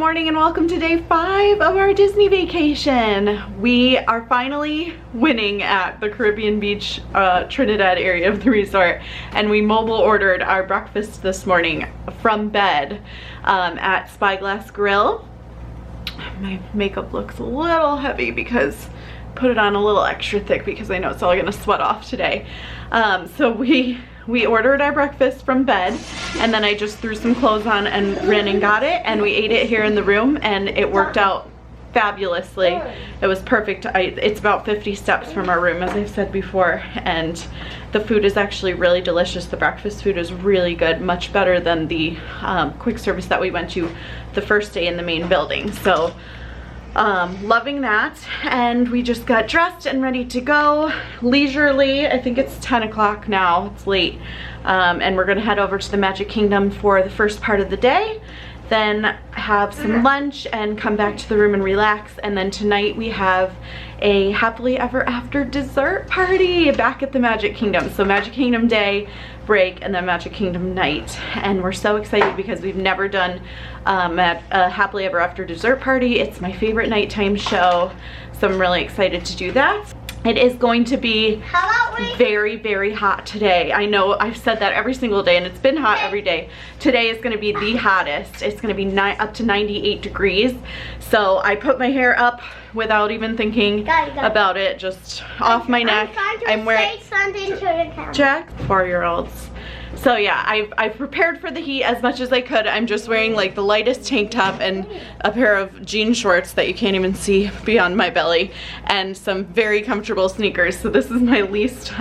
morning and welcome to day 5 of our Disney vacation. We are finally winning at the Caribbean Beach, Trinidad area of the resort, and we mobile ordered our breakfast this morning from bed at Spyglass Grill. My makeup looks a little heavy because I put it on a little extra thick because I know it's all gonna sweat off today. So we ordered our breakfast from bed, and then I just threw some clothes on and ran and got it, and we ate it here in the room, and it worked out fabulously. It was perfect. It's about 50 steps from our room, as I've said before, and the food is actually really delicious. The breakfast food is really good, much better than the quick service that we went to the first day in the main building. So loving that, and we just got dressed and ready to go leisurely. I think it's 10 o'clock now, it's late, and we're gonna head over to the Magic Kingdom for the first part of the day, then have some lunch and come back to the room and relax. And then tonight we have a happily ever after dessert party back at the Magic Kingdom. So Magic Kingdom day, break, and then Magic Kingdom night, and we're so excited because we've never done a happily ever after dessert party. It's my favorite nighttime show, so I'm really excited to do that. It is going to be very, very hot today. I know I've said that every single day, and it's been hot every day. Today is going to be the hottest. It's going to be up to 98 degrees. So I put my hair up without even thinking about it, just off my neck. I'm wearing something to the camera. Jack, 4-year-olds. So yeah, I've prepared for the heat as much as I could. I'm just wearing like the lightest tank top and a pair of jean shorts that you can't even see beyond my belly, and some very comfortable sneakers. So this is my least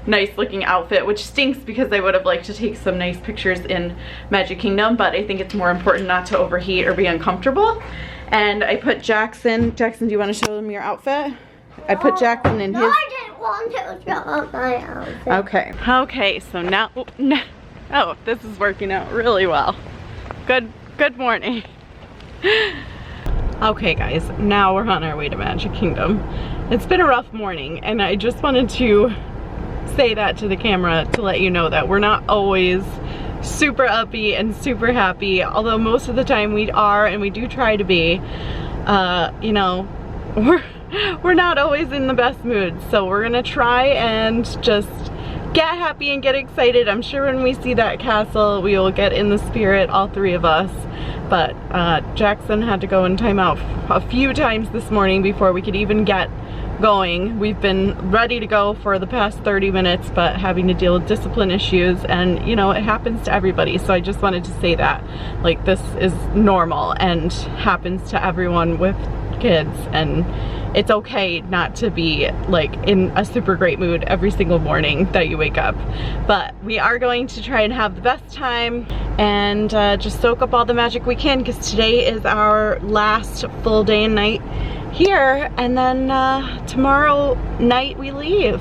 nice looking outfit, which stinks because I would have liked to take some nice pictures in Magic Kingdom, but I think it's more important not to overheat or be uncomfortable. And I put Jackson, do you want to show them your outfit? I put Jackson in his... No, I didn't want to show up my outfit. Okay, so now... Oh, this is working out really well. Good morning. Okay guys, now we're on our way to Magic Kingdom. It's been a rough morning, and I just wanted to say that to the camera to let you know that we're not always super upbeat and super happy, although most of the time we are, and we do try to be. You know, we're not always in the best mood, so we're gonna try and just get happy and get excited. I'm sure when we see that castle we will get in the spirit, all three of us. But Jackson had to go in timeout a few times this morning before we could even get going. We've been ready to go for the past 30 minutes, but having to deal with discipline issues, and you know, it happens to everybody. So I just wanted to say that, like, this is normal and happens to everyone with kids, and it's okay not to be like in a super great mood every single morning that you wake up. But we are going to try and have the best time and just soak up all the magic we can, because today is our last full day and night here, and then tomorrow night we leave.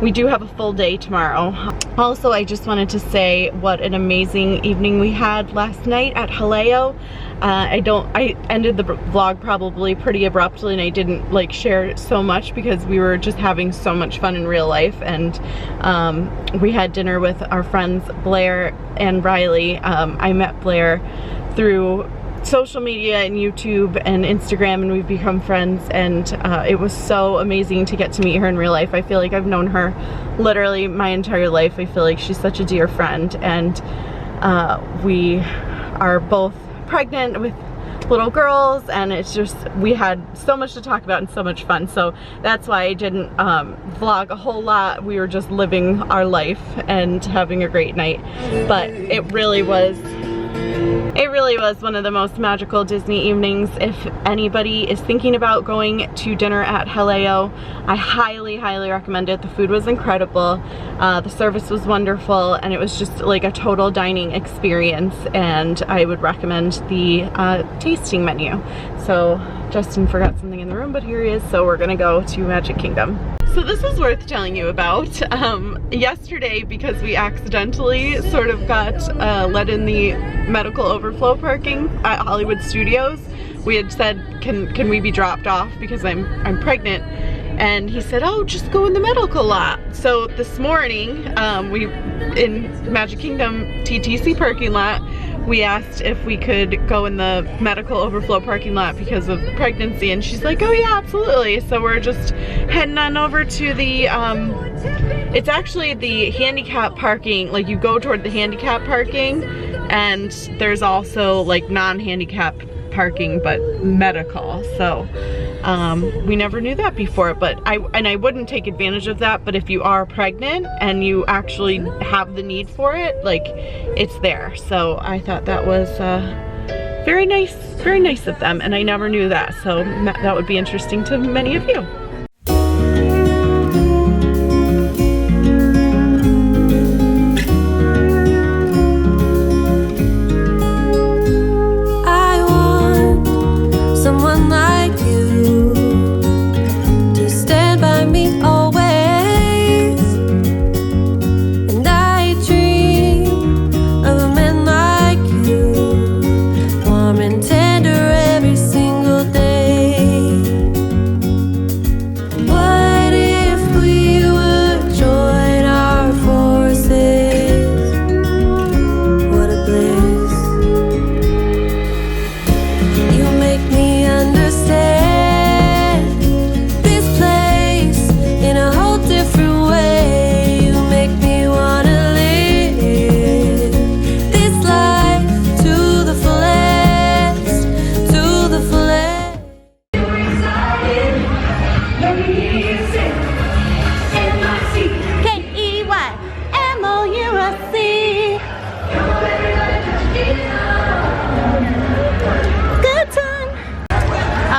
We do have a full day tomorrow. Also, I just wanted to say what an amazing evening we had last night at Haleo. I ended the vlog probably pretty abruptly, and I didn't like share so much because we were just having so much fun in real life. And we had dinner with our friends Blair and Riley. I met Blair through social media and YouTube and Instagram, and we've become friends, and it was so amazing to get to meet her in real life. I feel like I've known her literally my entire life. I feel like she's such a dear friend, and we are both pregnant with little girls, and it's just, we had so much to talk about and so much fun. So that's why I didn't vlog a whole lot. We were just living our life and having a great night. But it really was one of the most magical Disney evenings. If anybody is thinking about going to dinner at Haleo, I highly, highly recommend it. The food was incredible, the service was wonderful, and it was just like a total dining experience, and I would recommend the tasting menu. So Justin forgot something in the room, but here he is, so we're gonna go to Magic Kingdom. So this is worth telling you about. Yesterday, because we accidentally sort of got let in the medical overflow parking at Hollywood Studios, we had said, can we be dropped off because I'm pregnant? And he said, oh, just go in the medical lot. So this morning, we in Magic Kingdom TTC parking lot, we asked if we could go in the medical overflow parking lot because of pregnancy, and she's like, oh yeah, absolutely. So we're just heading on over to the, it's actually the handicap parking, like you go toward the handicap parking, and there's also like non-handicap parking but medical. So we never knew that before, but I wouldn't take advantage of that, but if you are pregnant and you actually have the need for it, like it's there. So I thought that was very nice of them, and I never knew that, so that would be interesting to many of you.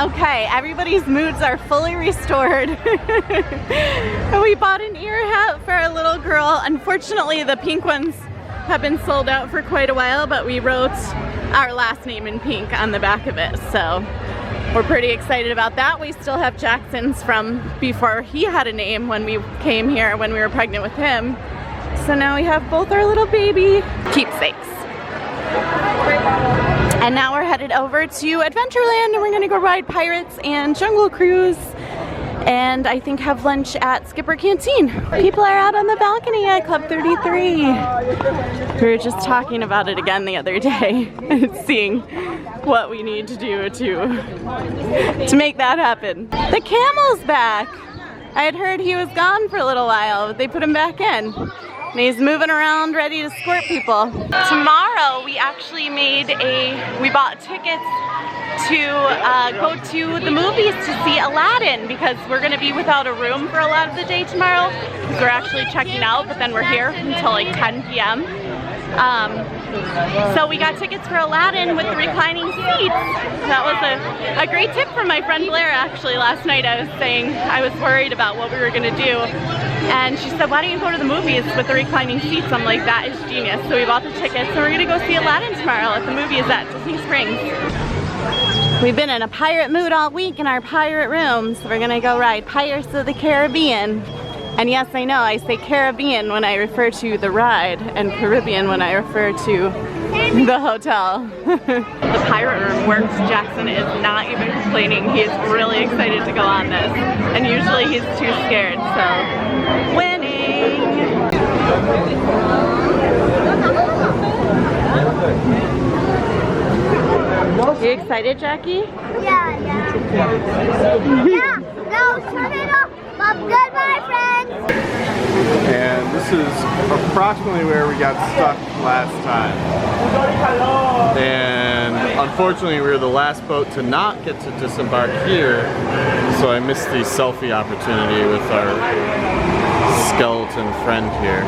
Okay, everybody's moods are fully restored. We bought an ear hat for our little girl. Unfortunately, the pink ones have been sold out for quite a while, but we wrote our last name in pink on the back of it, so we're pretty excited about that. We still have Jackson's from before he had a name when we came here, when we were pregnant with him. So now we have both our little baby keepsakes. And now we're headed over to Adventureland, and we're gonna go ride Pirates and Jungle Cruise, and I think have lunch at Skipper Canteen. People are out on the balcony at Club 33. We were just talking about it again the other day, seeing what we need to do to make that happen. The camel's back. I had heard he was gone for a little while, but they put him back in. And he's moving around ready to escort people. Tomorrow we actually we bought tickets to go to the movies to see Aladdin, because we're gonna be without a room for a lot of the day tomorrow. We're actually checking out, but then we're here until like 10 p.m. So we got tickets for Aladdin with the reclining seats. That was a great tip from my friend Blair actually last night. I was saying I was worried about what we were gonna do, and she said, why don't you go to the movies with the reclining seats? I'm like, that is genius. So we bought the tickets, and we're gonna go see Aladdin tomorrow at the movies at Disney Springs. We've been in a pirate mood all week in our pirate room, so we're gonna go ride Pirates of the Caribbean. And yes, I know, I say Caribbean when I refer to the ride, and Caribbean when I refer to the hotel. The pirate room works. Jackson is not even complaining. He's really excited to go on this. And usually he's too scared, so winning! You excited, Jackie? Yeah. Yeah, no, shut it up. Goodbye, friends. And this is approximately where we got stuck last time. And unfortunately, we were the last boat to not get to disembark here, so I missed the selfie opportunity with our skeleton friend here.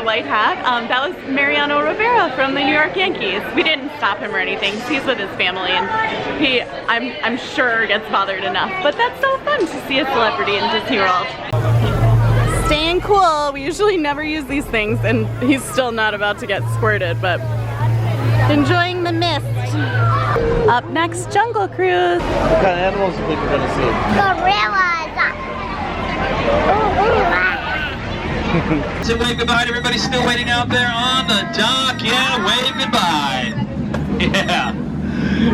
white hat. That was Mariano Rivera from the New York Yankees. We didn't stop him or anything. He's with his family, and he, I'm sure, gets bothered enough. But that's so fun to see a celebrity in Disney World. Staying cool. We usually never use these things, and he's still not about to get squirted, but enjoying the mist. Up next, Jungle Cruise. What kind of animals do you think we're gonna see? Gorillas. So wave goodbye to everybody still waiting out there on the dock. Yeah, wave goodbye. Yeah,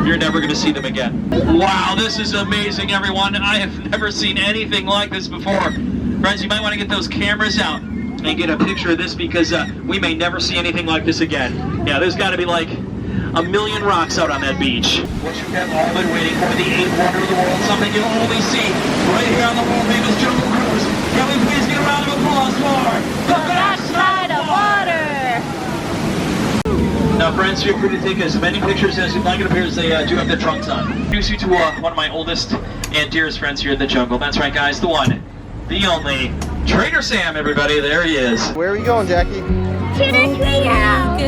you're never gonna see them again. Wow, this is amazing, everyone. I have never seen anything like this before. Friends, you might want to get those cameras out and get a picture of this because we may never see anything like this again. Yeah, there's got to be like a million rocks out on that beach. What you have all been waiting for, the eighth wonder of the world, something you'll only see right here on the world famous Jungle Cruise. Can we please get a round of applause for the best side of water? Now, friends, feel free to take as many pictures as you'd like. It appears they do have their trunks on. Introduce you to one of my oldest and dearest friends here in the jungle. That's right, guys, the one, the only, Trader Sam, everybody. There he is. Where are we going, Jackie? To the treehouse.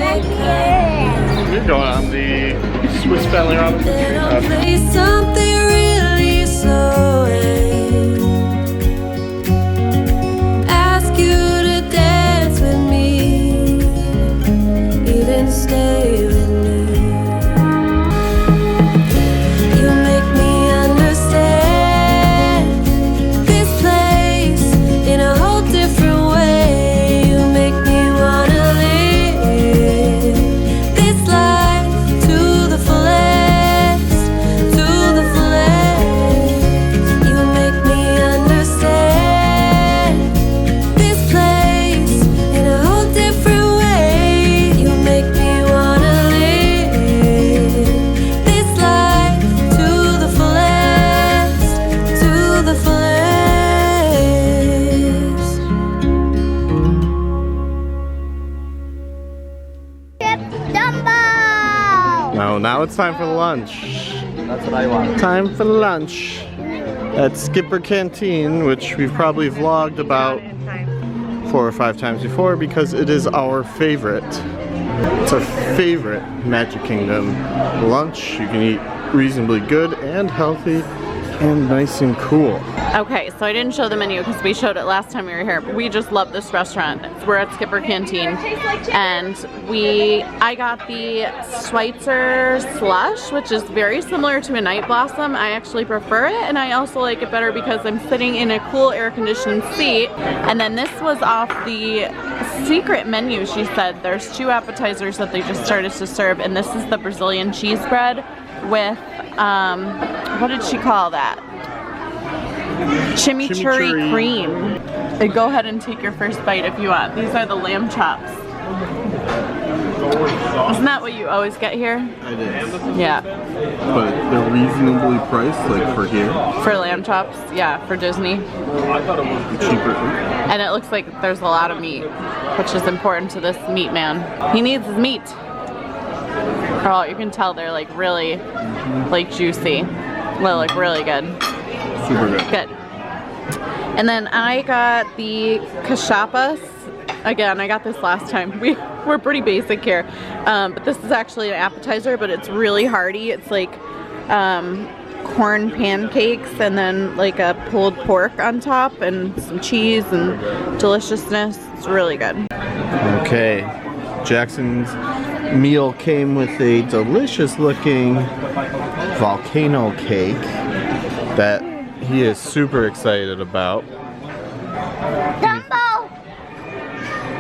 We're going on the Swiss Family Robinson Treehouse. Something really slow. Ask you to dance with me, even stay with me. You make me understand this place in a whole different way. You make me wanna live this life to the fullest, to the fullest. You make me understand this place in a whole different way. You make me wanna live this life to the fullest, to the fullest. Dumbo. No, now it's time for lunch. That's what I want. Time for lunch at Skipper Canteen, which we've probably vlogged about 4 or 5 times before because it is our favorite. It's our favorite Magic Kingdom lunch. You can eat reasonably good and healthy and nice and cool. Okay, so I didn't show the menu because we showed it last time we were here, but we just love this restaurant. We're at Skipper Canteen, and I got the Schweitzer slush, which is very similar to a Night Blossom. I actually prefer it, and I also like it better because I'm sitting in a cool air-conditioned seat. And then this was off the secret menu, she said. There's 2 appetizers that they just started to serve, and this is the Brazilian cheese bread with, what did she call that? Chimichurri cream. Go ahead and take your first bite if you want. These are the lamb chops. Isn't that what you always get here? It is. Yeah. But they're reasonably priced, like for here. For lamb chops? Yeah, for Disney. I thought it was cheaper. And it looks like there's a lot of meat, which is important to this meat man. He needs his meat. Oh, you can tell they're like really like juicy. They look really good. Super good. Good. And then I got the cachapas. Again, I got this last time. We're pretty basic here. But this is actually an appetizer, but it's really hearty. It's like corn pancakes and then like a pulled pork on top and some cheese and deliciousness. It's really good. Okay, Jackson's meal came with a delicious looking volcano cake that he is super excited about. Dumbo.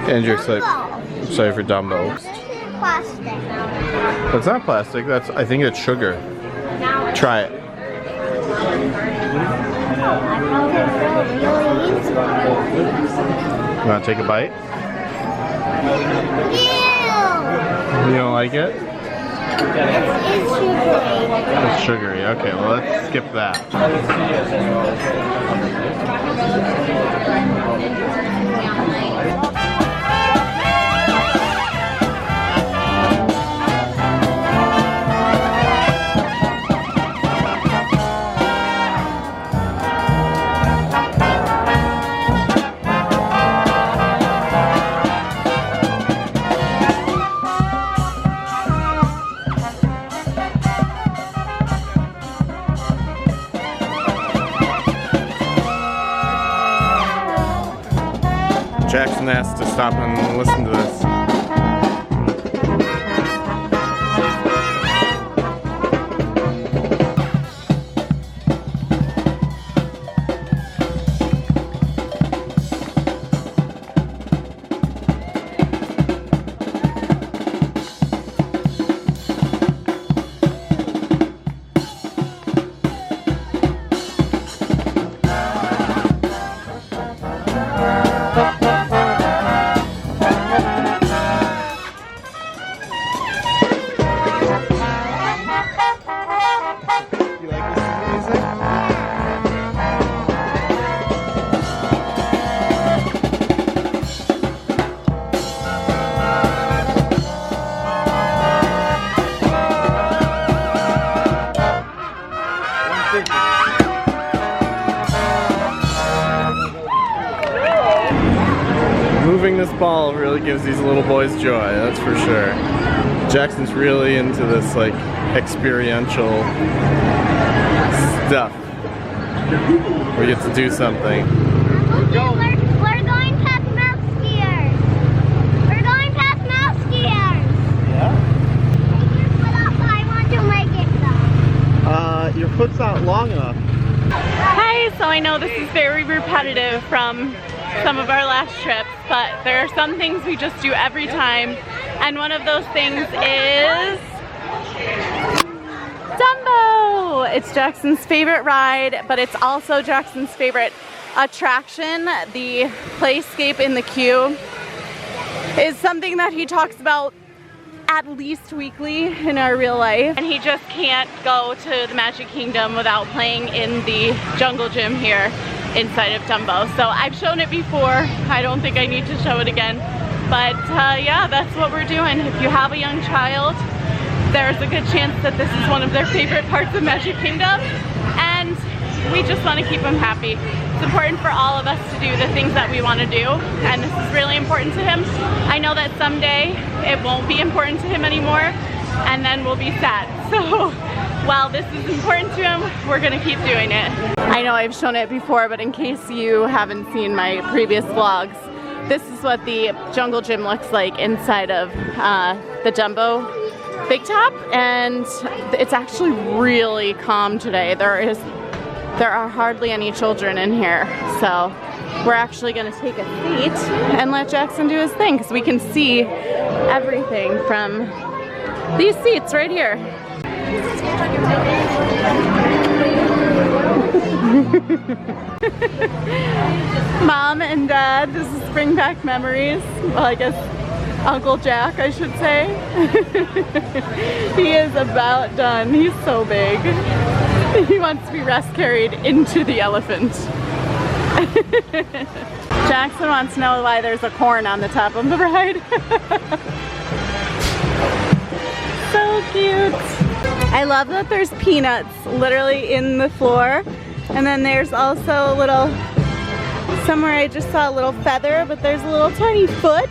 And you're excited for Dumbo. This is plastic. That's not plastic, that's, I think it's sugar. Try it. You want to take a bite? Ew. You don't like it? It's sugary. It's sugary. Okay, well let's skip that. Jackson asked to stop and listen to this. Moving this ball really gives these little boys joy, that's for sure. Jackson's really into this like experiential stuff where you get to do something. We're going past mouse skiers. We're going past mouse skiers. Yeah? I want to make it though. Your foot's not long enough. Hi, so I know this is very repetitive from some of our last trips, but there are some things we just do every time, and one of those things is Dumbo! It's Jackson's favorite ride, but it's also Jackson's favorite attraction. The playscape in the queue is something that he talks about at least weekly in our real life, and he just can't go to the Magic Kingdom without playing in the jungle gym here inside of Dumbo. So I've shown it before, I don't think I need to show it again, but yeah, that's what we're doing. If you have a young child, there's a good chance that this is one of their favorite parts of Magic Kingdom, and we just want to keep them happy. It's important for all of us to do the things that we want to do, and this is really important to him. I know that someday it won't be important to him anymore, and then we'll be sad. So while this is important to him, we're gonna keep doing it. I know I've shown it before, but in case you haven't seen my previous vlogs, this is what the jungle gym looks like inside of the Dumbo Big Top, and it's actually really calm today. There are hardly any children in here, so we're actually gonna take a seat and let Jackson do his thing, because we can see everything from these seats right here. Mom and Dad, this is bring back memories. Well, I guess Uncle Jack, I should say. He is about done. He's so big. He wants to be rest carried into the elephant. Jackson wants to know why there's a corn on the top of the ride. So cute. I love that there's peanuts literally in the floor, and then there's also a little, somewhere I just saw a little feather, but there's a little tiny foot.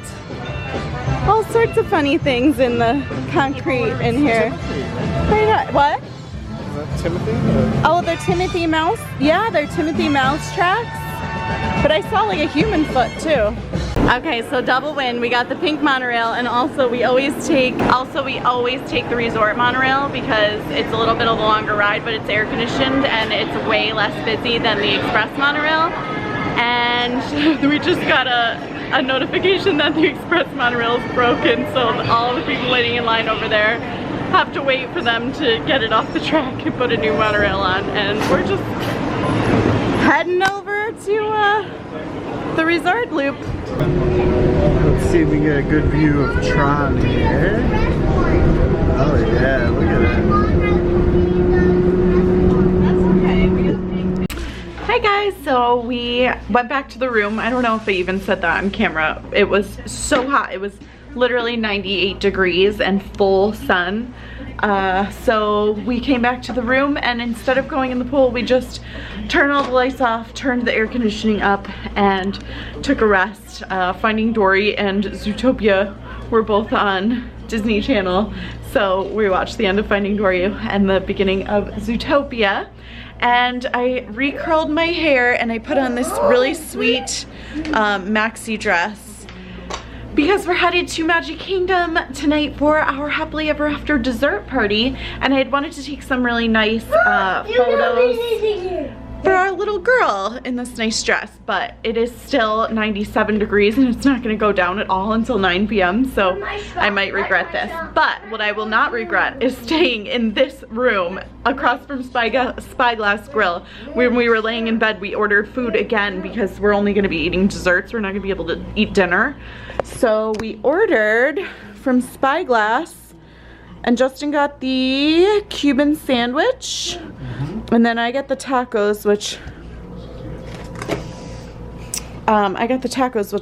All sorts of funny things in the concrete in here. What? Is that Timothy? Oh, they're Timothy Mouse? Yeah, they're Timothy Mouse tracks. But I saw like a human foot too. Okay, so double win. We got the pink monorail, and also we always take the resort monorail because it's a little bit of a longer ride, but it's air conditioned and it's way less busy than the express monorail. And we just got a notification that the express monorail is broken, so all the people waiting in line over there have to wait for them to get it off the track and put a new monorail on, and we're just heading over to the resort loop. Let's see if we get a good view of Tron here. Oh yeah, look at that. Hi guys, so we went back to the room. I don't know if I even said that on camera. It was so hot. It was literally 98 degrees and full sun. So we came back to the room, and instead of going in the pool, we just turned all the lights off, turned the air conditioning up, and took a rest. Finding Dory and Zootopia were both on Disney Channel, so we watched the end of Finding Dory and the beginning of Zootopia. And I recurled my hair, and I put on this really sweet maxi dress. because we're headed to Magic Kingdom tonight for our happily ever after dessert party, and I had wanted to take some really nice photos for our little girl in this nice dress, but it is still 97 degrees and it's not going to go down at all until 9 p.m. so I might regret this. But what I will not regret is staying in this room across from Spyglass Grill. When we were laying in bed, we ordered food again because we're only going to be eating desserts. We're not going to be able to eat dinner. So we ordered from Spyglass, and Justin got the Cuban sandwich. And then I got the tacos, which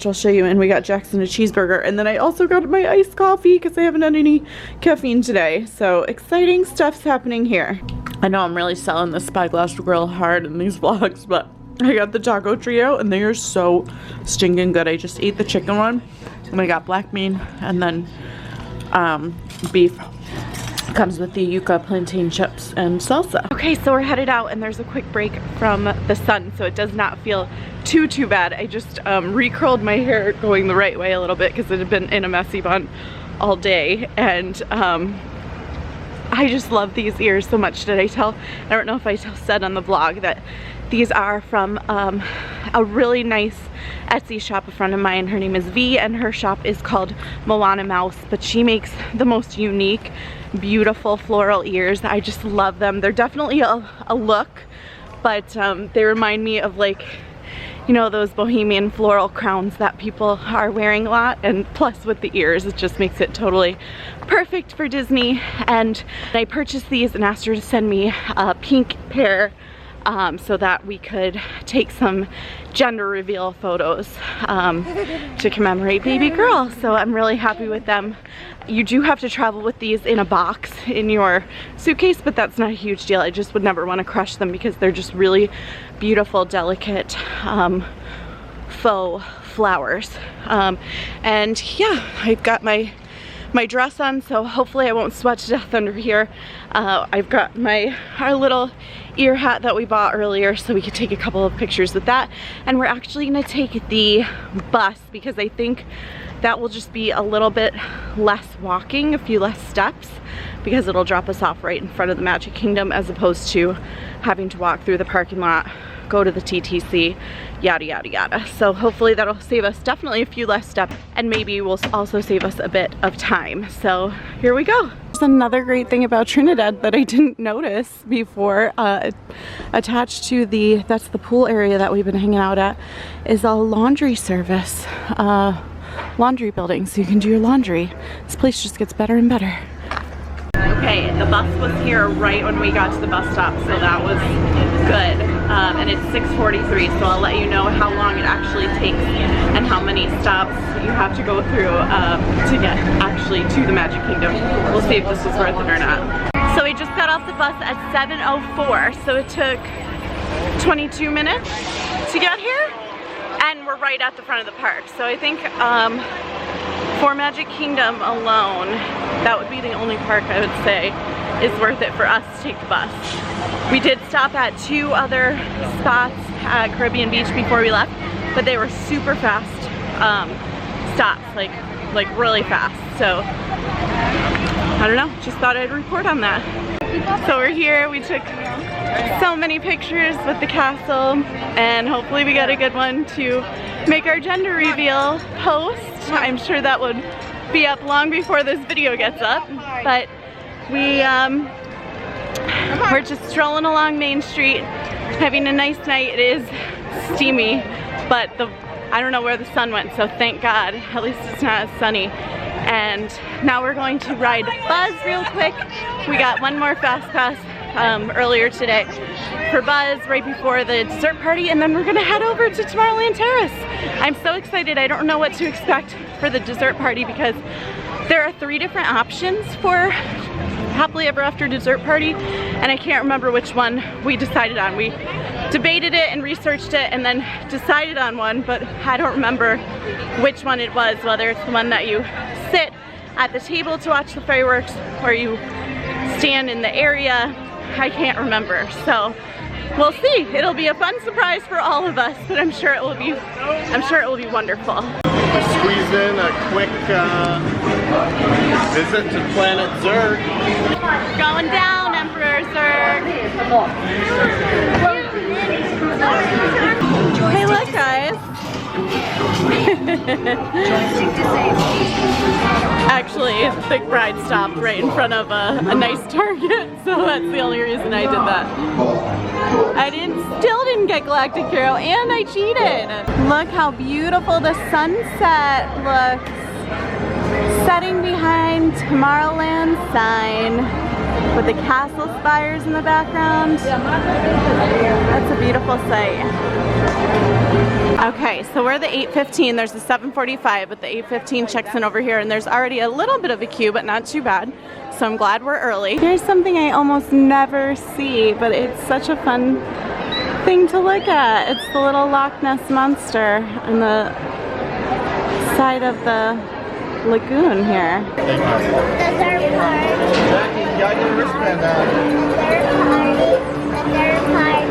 I'll show you, and we got Jackson a cheeseburger, and then I also got my iced coffee because I haven't had any caffeine today. So exciting stuff's happening here. I know I'm really selling the Spyglass Grill hard in these vlogs, but I got the taco trio and they are so stinking good. I just ate the chicken one, and I got black bean, and then beef. Comes with the yuca plantain chips and salsa. Okay, so we're headed out and there's a quick break from the sun, so it does not feel too bad. I just recurled my hair going the right way a little bit because it had been in a messy bun all day, and I just love these ears so much. I don't know if I said on the vlog that these are from a really nice Etsy shop. A friend of mine, her name is V, and her shop is called Moana Mouse, but she makes the most unique, beautiful floral ears. I just love them. They're definitely a look, but they remind me of, like, you know, those bohemian floral crowns that people are wearing a lot, and plus with the ears, it just makes it totally perfect for Disney. And I purchased these and asked her to send me a pink pair so that we could take some gender reveal photos to commemorate baby girl. So I'm really happy with them. You do have to travel with these in a box in your suitcase, but that's not a huge deal. I just would never want to crush them because they're just really beautiful, delicate faux flowers. And yeah, I've got my dress on, so hopefully I won't sweat to death under here. I've got our little ear hat that we bought earlier, so we could take a couple of pictures with that. And we're actually gonna take the bus because I think that will just be a little bit less walking, a few less steps, because it'll drop us off right in front of the Magic Kingdom as opposed to having to walk through the parking lot, go to the TTC, yada yada yada. So hopefully that'll save us definitely a few less steps, and maybe will also save us a bit of time. So here we go. There's another great thing about Trinidad that I didn't notice before. Attached to that's the pool area that we've been hanging out at, is a laundry service, laundry building, so you can do your laundry. This place just gets better and better. Okay, the bus was here right when we got to the bus stop, so that was good. And it's 6:43, so I'll let you know how long it actually takes and how many stops you have to go through to get actually to the Magic Kingdom. We'll see if this was worth it or not. So we just got off the bus at 7:04, so it took 22 minutes to get here, and we're right at the front of the park. So I think for Magic Kingdom alone, that would be the only park I would say is worth it for us to take the bus. We did stop at 2 other spots at Caribbean Beach before we left, but they were super fast stops, like really fast. So I don't know, just thought I'd report on that. So we're here, we took so many pictures with the castle, and hopefully we got a good one to make our gender reveal post. I'm sure that would be up long before this video gets up, but we're just strolling along Main Street, having a nice night. It is steamy, but I don't know where the sun went, so thank God, at least it's not as sunny. And now we're going to ride Buzz real quick. We got one more fast pass earlier today for Buzz right before the dessert party, and then we're gonna head over to Tomorrowland Terrace. I'm so excited. I don't know what to expect for the dessert party because there are 3 different options for happily ever after dessert party, and I can't remember which one we decided on. We debated it and researched it and then decided on one, but I don't remember which one it was, whether it's the one that you sit at the table to watch the fireworks or you stand in the area. I can't remember, so we'll see. It'll be a fun surprise for all of us, but I'm sure it will be wonderful. Squeeze in a quick visit to Planet Zurg. Going down, Emperor Zurg. Hey, look, guys. Actually, the bride stopped right in front of a nice Target, so that's the only reason I did that. I still didn't get Galactic Hero, and I cheated. Look how beautiful the sunset looks. Setting behind Tomorrowland sign with the castle spires in the background. That's a beautiful sight. Okay, so we're the 8:15. There's the 7:45, but the 8:15 checks in over here, and there's already a little bit of a queue, but not too bad. So I'm glad we're early. Here's something I almost never see, but it's such a fun thing to look at. It's the little Loch Ness Monster on the side of the lagoon here. Dessert party. Jackie, you got your wristband on. Dessert party.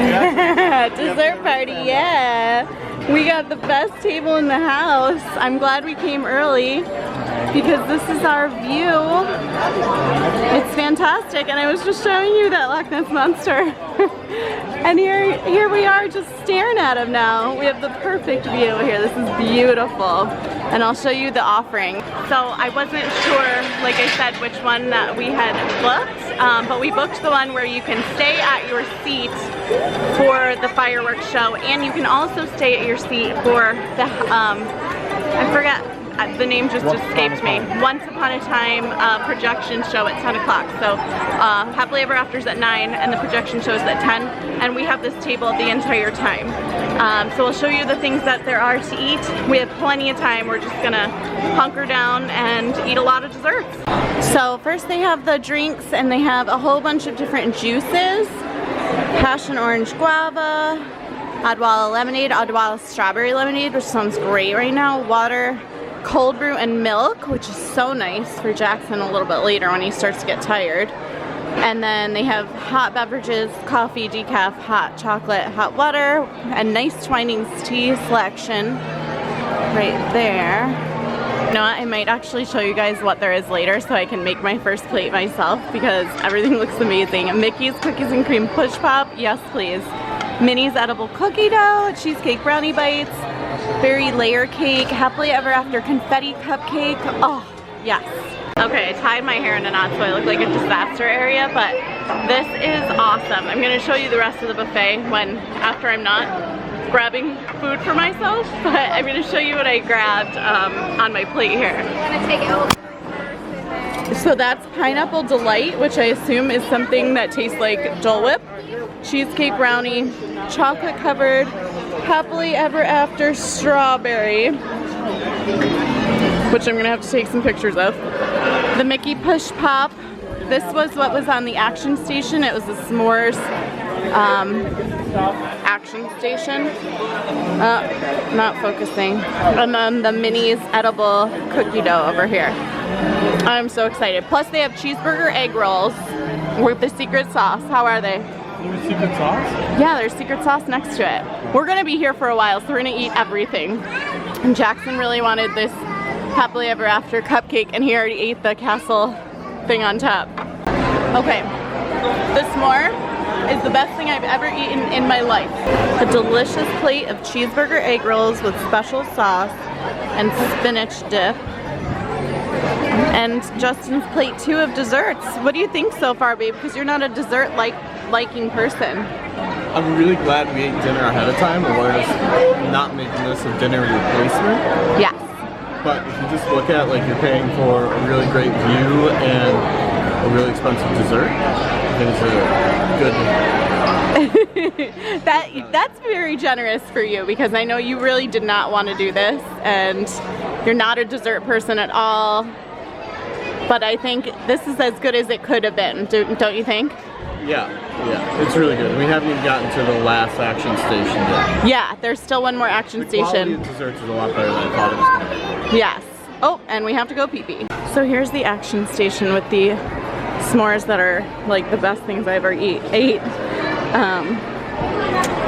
Yeah, dessert party, yeah. We got the best table in the house. I'm glad we came early because this is our view. It's fantastic, and I was just showing you that Loch Ness Monster. And here we are just staring at him now. We have the perfect view here. This is beautiful. And I'll show you the offering. So I wasn't sure, like I said, which one that we had booked, but we booked the one where you can stay at your seat for the fireworks show, and you can also stay at your seat for the, I forget, the name just escaped me. Once Upon a Time projection show at 10 o'clock. So Happily Ever After's at 9 and the projection show is at 10, and we have this table the entire time. So I'll show you the things that there are to eat. We have plenty of time. We're just gonna hunker down and eat a lot of desserts. So first they have the drinks, and they have a whole bunch of different juices. Passion orange guava, Odwalla lemonade, Odwalla strawberry lemonade, which sounds great right now, water, cold brew, and milk, which is so nice for Jackson a little bit later when he starts to get tired. And then they have hot beverages, coffee, decaf, hot chocolate, hot water, and nice Twinings tea selection right there. You know what, I might actually show you guys what there is later so I can make my first plate myself because everything looks amazing. Mickey's Cookies and Cream Push Pop, yes please. Minnie's Edible Cookie Dough, Cheesecake Brownie Bites, Berry Layer Cake, Happily Ever After Confetti Cupcake, oh yes. Okay, I tied my hair in a knot so I look like a disaster area, but this is awesome. I'm going to show you the rest of the buffet after I'm not grabbing food for myself, but I'm going to show you what I grabbed on my plate here. You want to take it over? So that's Pineapple Delight, which I assume is something that tastes like Dole Whip, Cheesecake Brownie, Chocolate Covered, Happily Ever After Strawberry, which I'm going to have to take some pictures of. The Mickey Push Pop. This was what was on the action station. It was a s'mores action station. Not focusing. And then the Minnie's Edible Cookie Dough over here. I'm so excited. Plus they have cheeseburger egg rolls with the secret sauce. How are they? There's secret sauce? Yeah, there's secret sauce next to it. We're gonna be here for a while, so we're gonna eat everything. And Jackson really wanted this Happily Ever After cupcake, and he already ate the castle thing on top. Okay, the s'more is the best thing I've ever eaten in my life. A delicious plate of cheeseburger egg rolls with special sauce and spinach dip. And Justin's plate 2 of desserts. What do you think so far, babe? Because you're not a dessert liking person. I'm really glad we ate dinner ahead of time, or we're just not making this a dinner replacement. Yes. But if you just look at, like, you're paying for a really great view and a really expensive dessert, I think it's a good... That's very generous for you, because I know you really did not want to do this, and you're not a dessert person at all. But I think this is as good as it could have been, don't you think? Yeah, it's really good. We haven't even gotten to the last action station yet. Yeah, there's still one more action station. The quality of desserts is a lot better than I thought it was going to be. Yes. Oh, and we have to go pee-pee. So here's the action station with the s'mores that are like the best things I ever ate.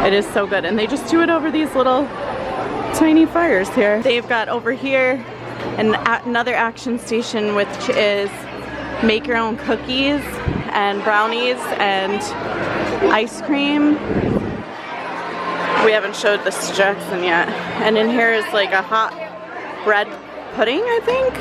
It is so good, and they just do it over these little tiny fires here. They've got over here another action station, which is make your own cookies and brownies and ice cream. We haven't showed this to Jackson yet. And in here is like a hot bread pudding, I think.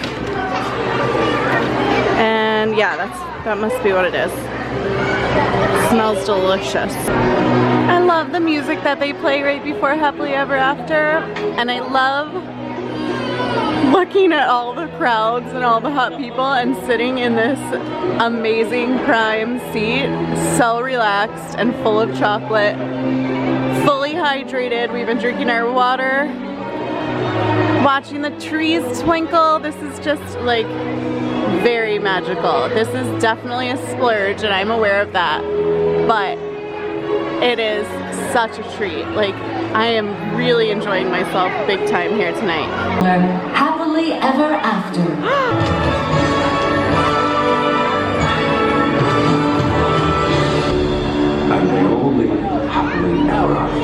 And yeah, that must be what it is. It smells delicious. I love the music that they play right before Happily Ever After. And I love looking at all the crowds and all the hot people and sitting in this amazing prime seat, so relaxed and full of chocolate, fully hydrated. We've been drinking our water, watching the trees twinkle. This is just like very magical. This is definitely a splurge and I'm aware of that, but it is such a treat. Like, I am really enjoying myself big time here tonight. Happily Ever After. And they all live happily ever after.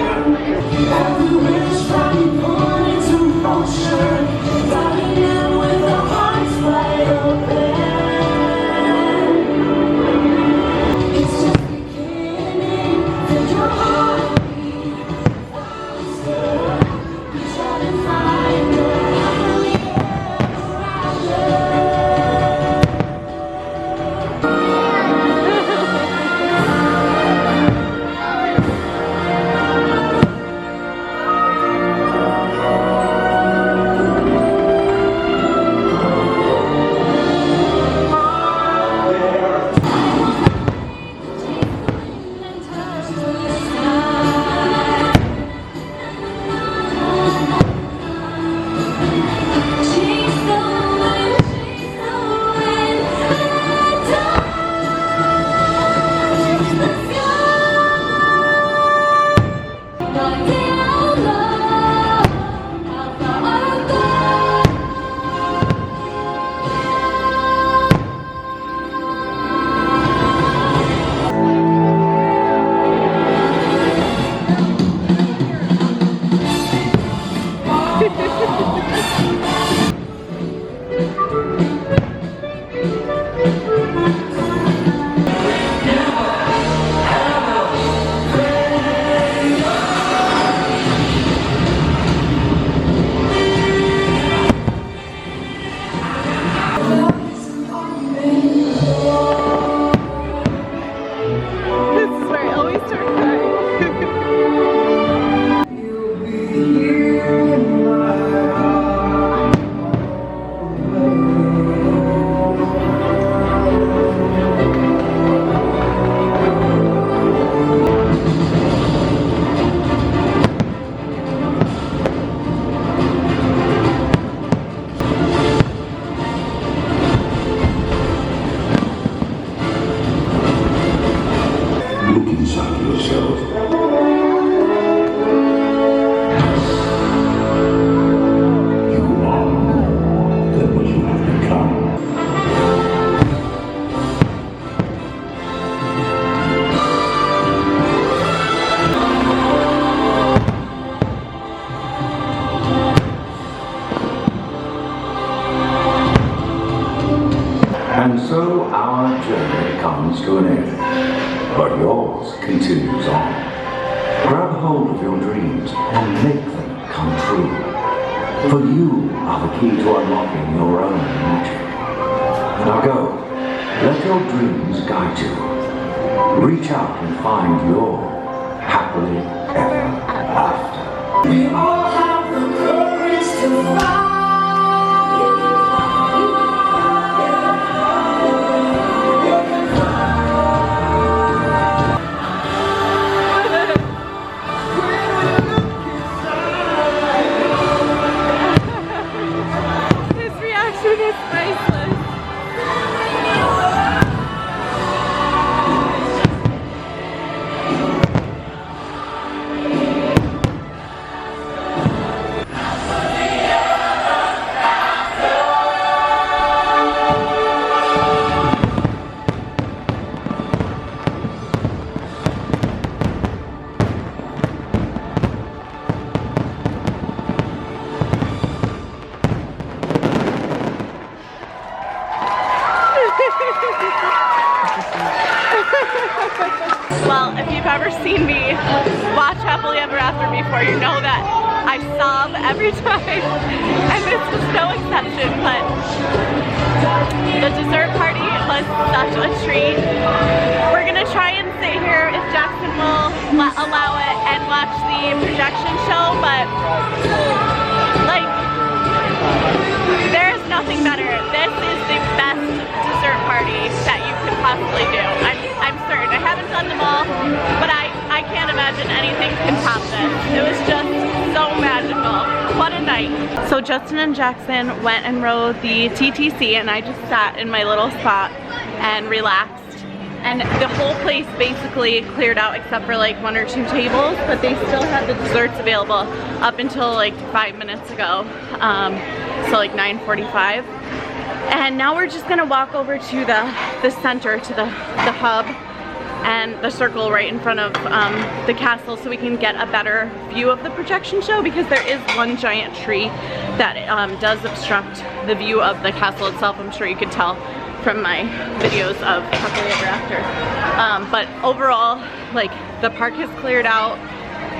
And so our journey comes to an end, but yours continues on. Grab hold of your dreams and make them come true. For you are the key to unlocking your own magic. Now go, let your dreams guide you. Reach out and find your happily ever after. We all have the courage to fly. Well, if you've ever seen me watch Happily Ever After before, you know that I sob every time, and this was no exception, but the dessert party was such a treat. We're gonna try and stay here if Jackson will allow it and watch the projection show, but like, there's nothing better. This is the best dessert party that you could possibly do. I'm certain. I haven't done them all, but I can't imagine anything can top this. It was just so magical. What a night. So Justin and Jackson went and rode the TTC, and I just sat in my little spot and relaxed. And the whole place basically cleared out except for like 1 or 2 tables, but they still had the desserts available up until like 5 minutes ago. So like 9:45. And now we're just gonna walk over to the center, to the hub and the circle right in front of the castle, so we can get a better view of the projection show, because there is one giant tree that does obstruct the view of the castle itself. I'm sure you could tell from my videos of Happily Ever After. But overall, like, the park has cleared out.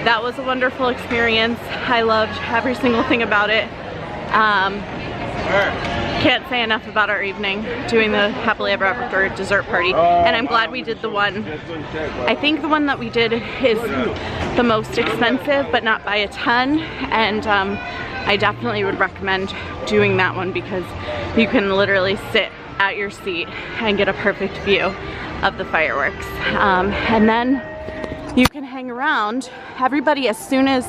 That was a wonderful experience. I loved every single thing about it. Can't say enough about our evening doing the Happily Ever After dessert party, and I'm glad we did the one. I think the one that we did is the most expensive, but not by a ton, and I definitely would recommend doing that one because you can literally sit at your seat and get a perfect view of the fireworks. And then you can hang around. Everybody, as soon as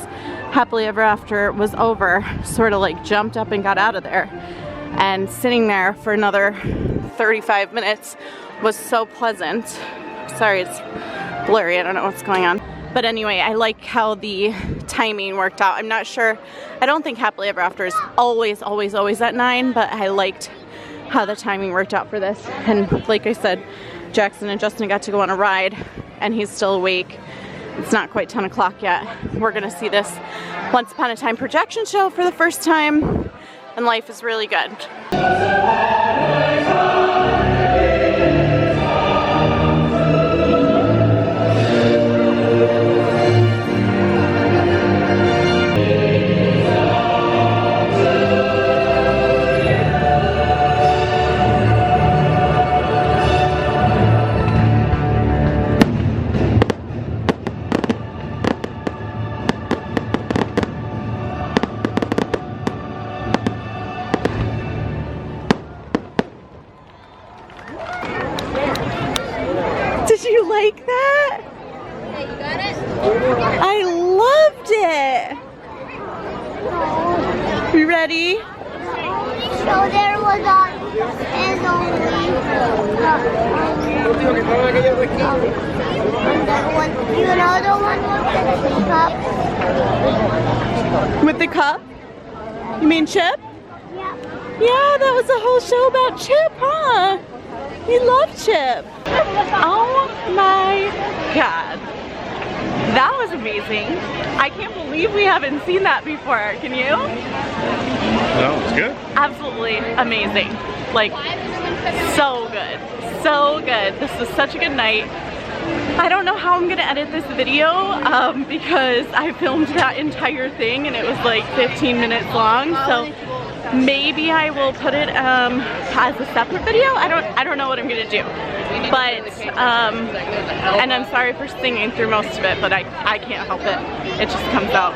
Happily Ever After was over, sort of like jumped up and got out of there. And sitting there for another 35 minutes was so pleasant. Sorry, it's blurry, I don't know what's going on. But anyway, I like how the timing worked out. I'm not sure, I don't think Happily Ever After is always at 9, but I liked how the timing worked out for this. And like I said, Jackson and Justin got to go on a ride, and he's still awake. It's not quite 10 o'clock yet. We're gonna see this Once Upon a Time projection show for the first time, and life is really good. Did you like that? Hey, you got it? I loved it. You ready? So there was you know the one with the cup? With the cup? You mean Chip? Yeah. Yeah, that was a whole show about Chip, huh? You love Chip. Oh my God. That was amazing. I can't believe we haven't seen that before. Can you? No, it's good. Absolutely amazing. Like, so good. So good. This was such a good night. I don't know how I'm gonna edit this video because I filmed that entire thing and it was like 15 minutes long. So maybe I will put it as a separate video. I don't know what I'm gonna do. But and I'm sorry for singing through most of it, but I can't help it. It just comes out.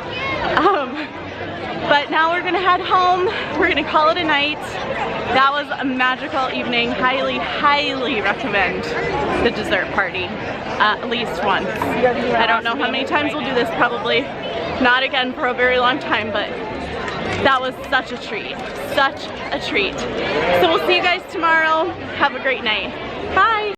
But now we're gonna head home. We're gonna call it a night. That was a magical evening. Highly, highly recommend the dessert party at least once. I don't know how many times we'll do this, probably not again for a very long time, but that was such a treat, such a treat. So we'll see you guys tomorrow. Have a great night. Bye.